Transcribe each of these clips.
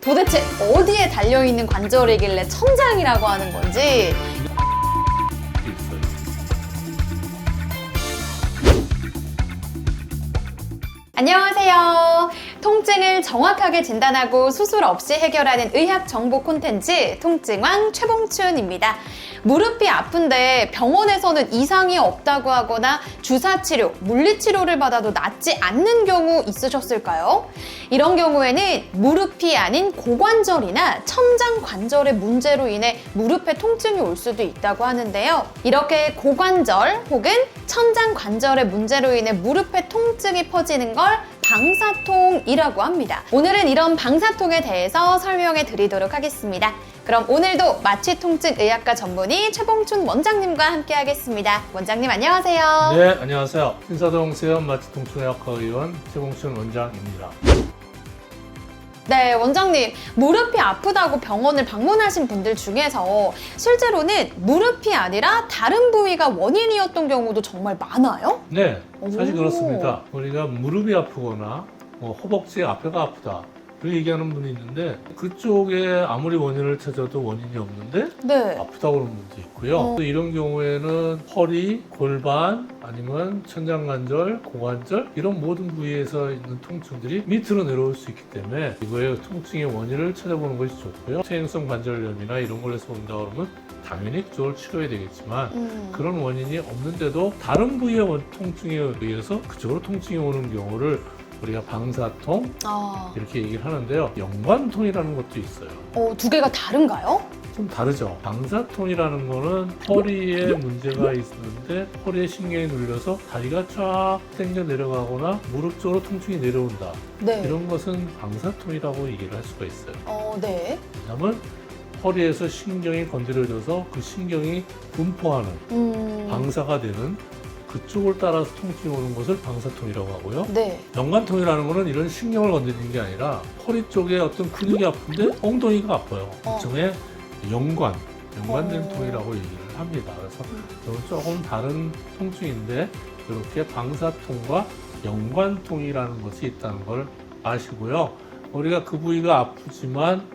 도대체 어디에 달려있는 관절이길래 천장이라고 하는 건지. 안녕하세요. 통증을 정확하게 진단하고 수술 없이 해결하는 의학 정보 콘텐츠 통증왕 최봉춘입니다. 무릎이 아픈데 병원에서는 이상이 없다고 하거나 주사치료, 물리치료를 받아도 낫지 않는 경우 있으셨을까요? 이런 경우에는 무릎이 아닌 고관절이나 천장관절의 문제로 인해 무릎에 통증이 올 수도 있다고 하는데요. 이렇게 고관절 혹은 천장관절의 문제로 인해 무릎에 통증이 퍼지는 걸 방사통이라고 합니다. 오늘은 이런 방사통에 대해서 설명해 드리도록 하겠습니다. 그럼 오늘도 마취통증의학과 전문의 최봉춘 원장님과 함께 하겠습니다. 원장님 안녕하세요. 네, 안녕하세요. 신사동 세연 마취통증의학과 의원 최봉춘 원장입니다. 네, 원장님, 무릎이 아프다고 병원을 방문하신 분들 중에서 실제로는 무릎이 아니라 다른 부위가 원인이었던 경우도 정말 많아요? 네, 사실 오. 그렇습니다. 우리가 무릎이 아프거나 허벅지 앞에가 아프다 이렇게 얘기하는 분이 있는데 그쪽에 아무리 원인을 찾아도 원인이 없는데 네. 아프다고 그러는 분도 있고요. 또 이런 경우에는 허리, 골반, 아니면 천장관절, 고관절 이런 모든 부위에서 있는 통증들이 밑으로 내려올 수 있기 때문에 이거의 통증의 원인을 찾아보는 것이 좋고요. 퇴행성 관절염이나 이런 걸에서 온다 그러면 당연히 그쪽을 치료해야 되겠지만 그런 원인이 없는데도 다른 부위의 통증에 의해서 그쪽으로 통증이 오는 경우를 우리가 방사통 이렇게 얘기를 하는데요. 연관통이라는 것도 있어요. 두 개가 다른가요? 좀 다르죠. 방사통이라는 거는 허리에 문제가 있는데 허리에 신경이 눌려서 다리가 쫙 당겨 내려가거나 무릎 쪽으로 통증이 내려온다. 네. 이런 것은 방사통이라고 얘기를 할 수가 있어요. 네. 왜냐하면 허리에서 신경이 건드려져서 그 신경이 분포하는 방사가 되는 그쪽을 따라서 통증이 오는 것을 방사통이라고 하고요. 네. 연관통이라는 거는 이런 신경을 건드리는 게 아니라 허리 쪽에 어떤 근육이 아픈데 엉덩이가 아파요. 일종의 연관된 통이라고 얘기를 합니다. 그래서 이건 조금 다른 통증인데 이렇게 방사통과 연관통이라는 것이 있다는 걸 아시고요. 우리가 그 부위가 아프지만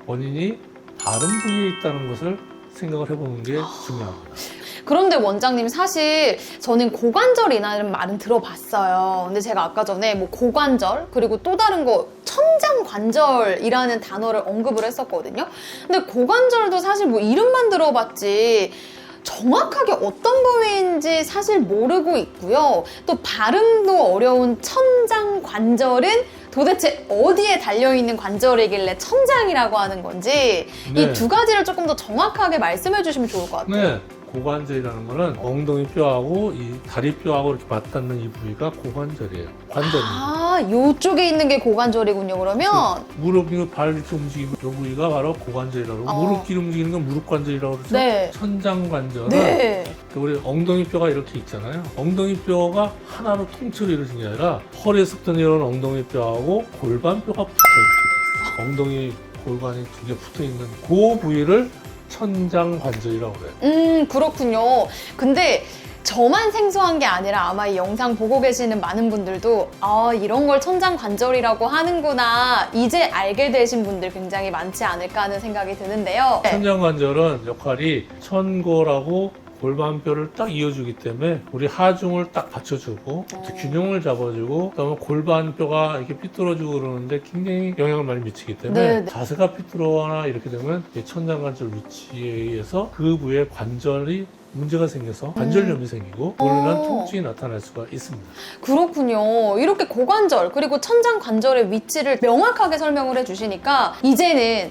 원인이 다른 부위에 있다는 것을 생각을 해보는 게 중요합니다. 그런데 원장님 사실 저는 고관절이라는 말은 들어봤어요. 근데 제가 아까 전에 뭐 고관절 그리고 또 다른 거 천장관절이라는 단어를 언급을 했었거든요. 근데 고관절도 사실 뭐 이름만 들어봤지 정확하게 어떤 부위인지 사실 모르고 있고요. 또 발음도 어려운 천장관절은 도대체 어디에 달려있는 관절이길래 천장이라고 하는 건지 네. 이 두 가지를 조금 더 정확하게 말씀해 주시면 좋을 것 같아요. 네. 고관절이라는 거는 엉덩이 뼈하고 이 다리 뼈하고 이렇게 맞닿는 이 부위가 고관절이에요. 관절입니다. 요쪽에 있는 게 고관절이군요, 그러면? 무릎이 발 이렇게 움직이고 이 부위가 바로 고관절이라고 무릎끼리 움직이는 건 무릎관절이라고 그러죠. 네. 천장관절은 네. 우리 엉덩이 뼈가 이렇게 있잖아요. 엉덩이 뼈가 하나로 통째로 이루어진 게 아니라 허리에서부터 내려오는 엉덩이 뼈하고 골반 뼈가 붙어 있어요. 엉덩이 골반이 두 개 붙어 있는 그 부위를 천장관절이라고 그래요. 그렇군요. 근데 저만 생소한 게 아니라 아마 이 영상 보고 계시는 많은 분들도 이런 걸 천장관절이라고 하는구나 이제 알게 되신 분들 굉장히 많지 않을까 하는 생각이 드는데요. 천장관절은 역할이 천골하고 골반뼈를 딱 이어주기 때문에 우리 하중을 딱 받쳐주고 균형을 잡아주고 그다음에 골반뼈가 이렇게 삐뚤어지고 그러는데 굉장히 영향을 많이 미치기 때문에 네. 자세가 삐뚤어거나 이렇게 되면 이 천장관절 위치에 의해서 그 부위에 관절이 문제가 생겨서 관절염이 생기고 그로 인한 통증이 나타날 수가 있습니다. 그렇군요. 이렇게 고관절 그리고 천장관절의 위치를 명확하게 설명을 해주시니까 이제는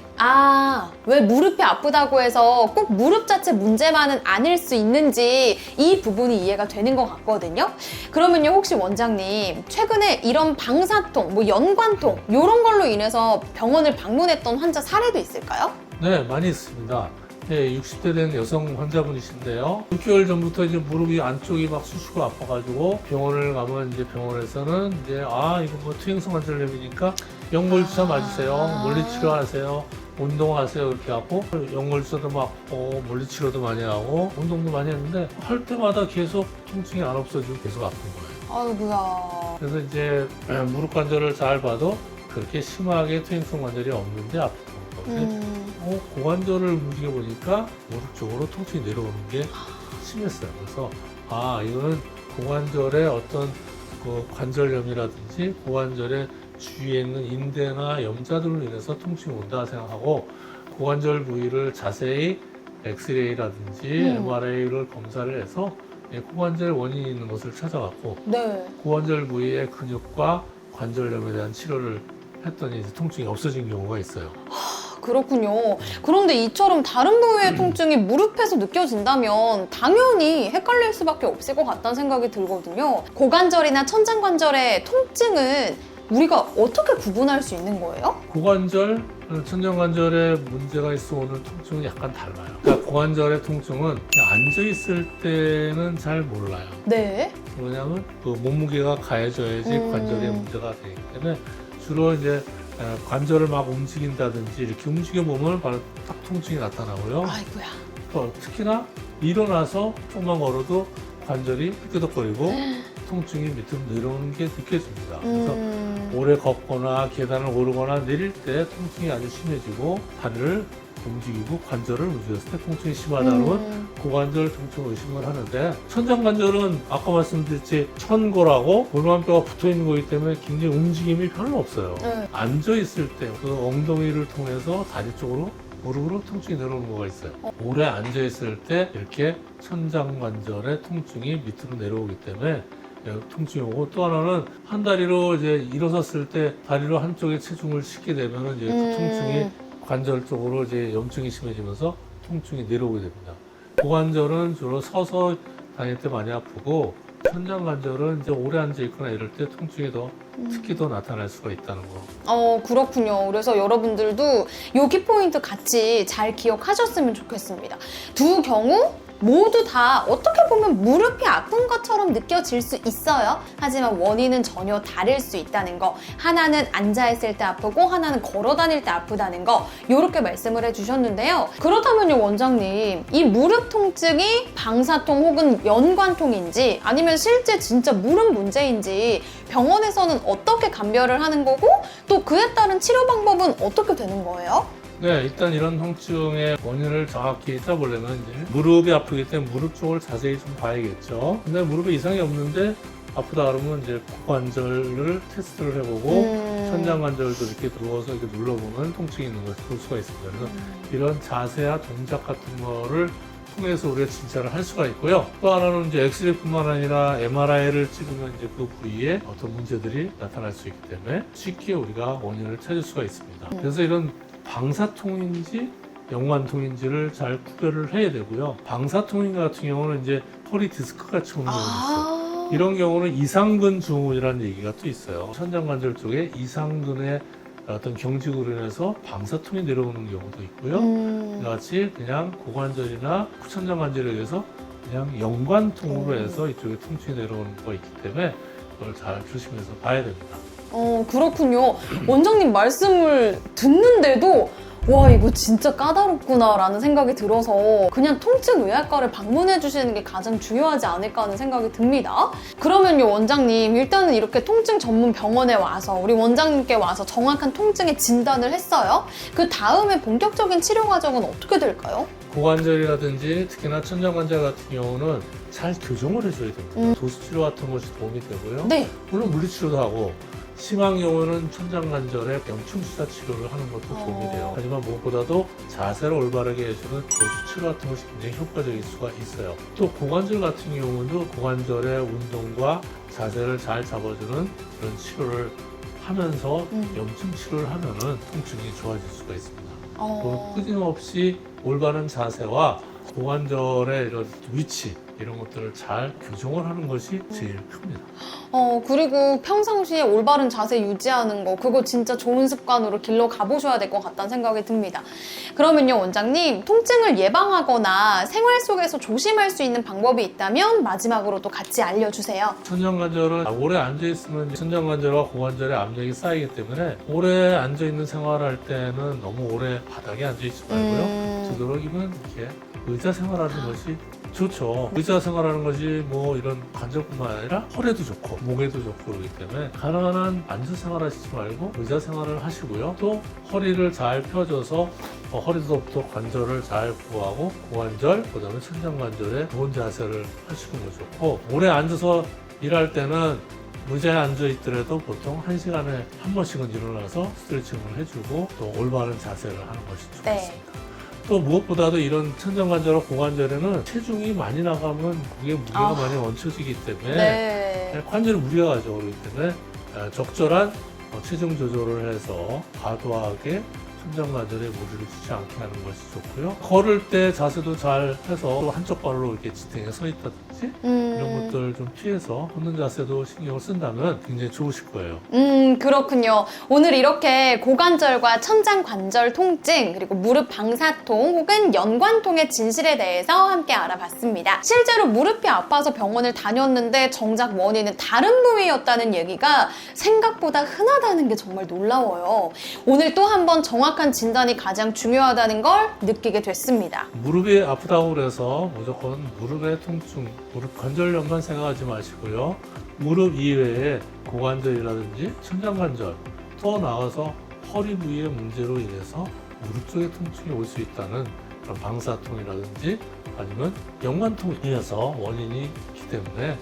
왜 무릎이 아프다고 해서 꼭 무릎 자체 문제만은 아닐 수 있는지 이 부분이 이해가 되는 것 같거든요. 그러면요 혹시 원장님 최근에 이런 방사통, 뭐 연관통 이런 걸로 인해서 병원을 방문했던 환자 사례도 있을까요? 네, 많이 있습니다. 네, 60대 된 여성 환자분이신데요. 6개월 전부터 이제 무릎이 안쪽이 막 쑤시고 아파가지고 병원을 가면 이제 병원에서는 이제 이거 뭐 퇴행성 관절염이니까 연골주사 맞으세요. 물리치료하세요. 운동하세요. 이렇게 하고 연골주사도 맞고 물리치료도 많이 하고 운동도 많이 했는데 할 때마다 계속 통증이 안 없어지고 계속 아픈 거예요. 아이고야. 그래서 이제 무릎 관절을 잘 봐도 그렇게 심하게 퇴행성 관절이 없는데 아프고 고관절을 움직여 보니까 무릎 쪽으로 통증이 내려오는 게 심했어요. 그래서 이거는 고관절의 어떤 그 관절염이라든지 고관절의 주위에 있는 인대나 염자들로 인해서 통증이 온다 생각하고 고관절 부위를 자세히 엑스레이라든지 MRI를 검사를 해서 고관절 원인이 있는 것을 찾아갔고 네. 고관절 부위의 근육과 관절염에 대한 치료를 했더니 이제 통증이 없어진 경우가 있어요. 그렇군요. 그런데 이처럼 다른 부위의 통증이 무릎에서 느껴진다면 당연히 헷갈릴 수밖에 없을 것 같다는 생각이 들거든요. 고관절이나 천장관절의 통증은 우리가 어떻게 구분할 수 있는 거예요? 고관절, 천정관절에 문제가 있어 오는 통증은 약간 달라요. 그러니까 고관절의 통증은 그냥 앉아있을 때는 잘 몰라요. 네. 왜냐하면 그 몸무게가 가해져야지 관절에 문제가 되기 때문에 주로 이제 관절을 막 움직인다든지 이렇게 움직여 보면 바로 딱 통증이 나타나고요. 아이고야. 또 특히나 일어나서 조금만 걸어도 관절이 삐끗거리고 통증이 밑으로 내려오는 게 느껴집니다. 그래서 오래 걷거나 계단을 오르거나 내릴 때 통증이 아주 심해지고 다리를 움직이고 관절을 움직였을 때 통증이 심하다는 고관절 통증 의심을 하는데 천장관절은 아까 말씀드렸지 천골하고 골반뼈가 붙어있는 거기 때문에 굉장히 움직임이 별로 없어요. 네. 앉아있을 때 그 엉덩이를 통해서 다리 쪽으로 무릎으로 통증이 내려오는 거가 있어요. 오래 앉아있을 때 이렇게 천장관절의 통증이 밑으로 내려오기 때문에 통증이 오고 또 하나는 한 다리로 이제 일어섰을 때 다리로 한쪽에 체중을 싣게 되면 이제 그 통증이 관절 쪽으로 이제 염증이 심해지면서 통증이 내려오게 됩니다. 고관절은 주로 서서 다닐 때 많이 아프고 천장관절은 이제 오래 앉아 있거나 이럴 때 통증이 특히 더 나타날 수가 있다는 거. 그렇군요. 그래서 여러분들도 요 키포인트 같이 잘 기억하셨으면 좋겠습니다. 두 경우 모두 다 어떻게 보면 무릎이 아픈 것처럼 느껴질 수 있어요. 하지만 원인은 전혀 다를 수 있다는 거. 하나는 앉아있을 때 아프고 하나는 걸어 다닐 때 아프다는 거. 이렇게 말씀을 해주셨는데요. 그렇다면요, 원장님. 이 무릎 통증이 방사통 혹은 연관통인지 아니면 실제 진짜 무릎 문제인지 병원에서는 어떻게 감별을 하는 거고 또 그에 따른 치료 방법은 어떻게 되는 거예요? 네, 일단 이런 통증의 원인을 정확히 따보려면 이제 무릎이 아프기 때문에 무릎 쪽을 자세히 좀 봐야겠죠. 근데 무릎에 이상이 없는데 아프다 그러면 이제 고관절을 테스트를 해보고 천장관절도 이렇게 누워서 이렇게 눌러보면 통증이 있는 걸 볼 수가 있습니다. 그래서 이런 자세와 동작 같은 거를 통해서 우리가 진찰을 할 수가 있고요. 또 하나는 이제 엑스레이뿐만 아니라 MRI를 찍으면 이제 그 부위에 어떤 문제들이 나타날 수 있기 때문에 쉽게 우리가 원인을 찾을 수가 있습니다. 그래서 이런 방사통인지 연관통인지를 잘 구별을 해야 되고요. 방사통인 같은 경우는 이제 허리 디스크 같이 오는 경우가 있어요. 이런 경우는 이상근 증후군이라는 얘기가 또 있어요. 천장관절 쪽에 이상근의 어떤 경직으로 인해서 방사통이 내려오는 경우도 있고요. 같이 그냥 고관절이나 천장관절에 의해서 그냥 연관통으로 해서 이쪽에 통증이 내려오는 거가 있기 때문에 그걸 잘 조심해서 봐야 됩니다. 그렇군요. 원장님 말씀을 듣는데도 와, 이거 진짜 까다롭구나 라는 생각이 들어서 그냥 통증의학과를 방문해 주시는 게 가장 중요하지 않을까 하는 생각이 듭니다. 그러면요, 원장님, 일단은 이렇게 통증 전문 병원에 와서 우리 원장님께 와서 정확한 통증의 진단을 했어요. 그 다음에 본격적인 치료 과정은 어떻게 될까요? 고관절이라든지 특히나 천장관절 같은 경우는 잘 교정을 해줘야 됩니다. 도수치료 같은 것이 도움이 되고요. 네. 물론 물리치료도 하고 심한 경우는 천장관절에 염충주사 치료를 하는 것도 도움이 돼요. 하지만 무엇보다도 자세를 올바르게 해주는 도수치료 같은 것이 굉장히 효과적일 수가 있어요. 또 고관절 같은 경우도 고관절의 운동과 자세를 잘 잡아주는 그런 치료를 하면서 염증 치료를 하면은 통증이 좋아질 수가 있습니다. 또 끊임없이 올바른 자세와 고관절의 이런 위치 이런 것들을 잘 교정을 하는 것이 제일 큽니다. 그리고 평상시에 올바른 자세 유지하는 거 그거 진짜 좋은 습관으로 길러 가보셔야 될 것 같다는 생각이 듭니다. 그러면요, 원장님, 통증을 예방하거나 생활 속에서 조심할 수 있는 방법이 있다면 마지막으로 또 같이 알려주세요. 천장관절은 오래 앉아있으면 천장관절과 고관절에 압력이 쌓이기 때문에 오래 앉아있는 생활을 할 때는 너무 오래 바닥에 앉아있지 말고요. 되도록이면 이렇게 의자 생활하는 것이 좋죠. 의자 생활하는 것이 뭐 이런 관절뿐만 아니라 허리도 좋고 목에도 좋고 그러기 때문에 가능한 한 앉아 생활하시지 말고 의자 생활을 하시고요. 또 허리를 잘 펴줘서 허리부터 관절을 잘 보호하고 고관절, 그다음에 천장관절에 좋은 자세를 하시는 거 좋고, 오래 앉아서 일할 때는 의자에 앉아 있더라도 보통 1시간에 한 번씩은 일어나서 스트레칭을 해주고 또 올바른 자세를 하는 것이 좋습니다. 네. 또 무엇보다도 이런 천장관절과 고관절에는 체중이 많이 나가면 그게 무게가 많이 얹혀지기 때문에 네. 관절에 무리가 가죠. 그렇기 때문에 적절한 체중 조절을 해서 과도하게 천장관절에 무리를 주지 않게 하는 것이 좋고요. 걸을 때 자세도 잘 해서 또 한쪽 발로 이렇게 지탱해 서 있다든지 이런 것들 좀 피해서 걷는 자세도 신경을 쓴다면 굉장히 좋으실 거예요. 그렇군요. 오늘 이렇게 고관절과 천장관절 통증, 그리고 무릎 방사통 혹은 연관통의 진실에 대해서 함께 알아봤습니다. 실제로 무릎이 아파서 병원을 다녔는데 정작 원인은 다른 부위였다는 얘기가 생각보다 흔하다는 게 정말 놀라워요. 오늘 또 한 번 정확한 진단이 가장 중요하다는 걸 느끼게 됐습니다. 무릎이 아프다고 그래서 무조건 무릎의 통증, 무릎 관절염만 생각하지 마시고요. 무릎 이외에 고관절이라든지 천장관절, 또 나아가서 허리 부위의 문제로 인해서 무릎 쪽에 통증이 올 수 있다는 그런 방사통이라든지 아니면 연관통에서 원인이 있기 때문에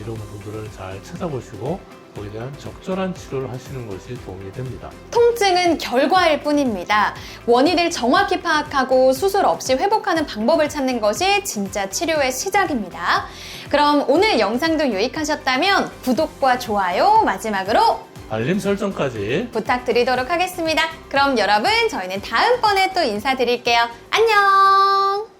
이런 부분들을 잘 찾아보시고 거기에 대한 적절한 치료를 하시는 것이 도움이 됩니다. 통증은 결과일 뿐입니다. 원인을 정확히 파악하고 수술 없이 회복하는 방법을 찾는 것이 진짜 치료의 시작입니다. 그럼 오늘 영상도 유익하셨다면 구독과 좋아요, 마지막으로 알림 설정까지 부탁드리도록 하겠습니다. 그럼 여러분, 저희는 다음번에 또 인사드릴게요. 안녕!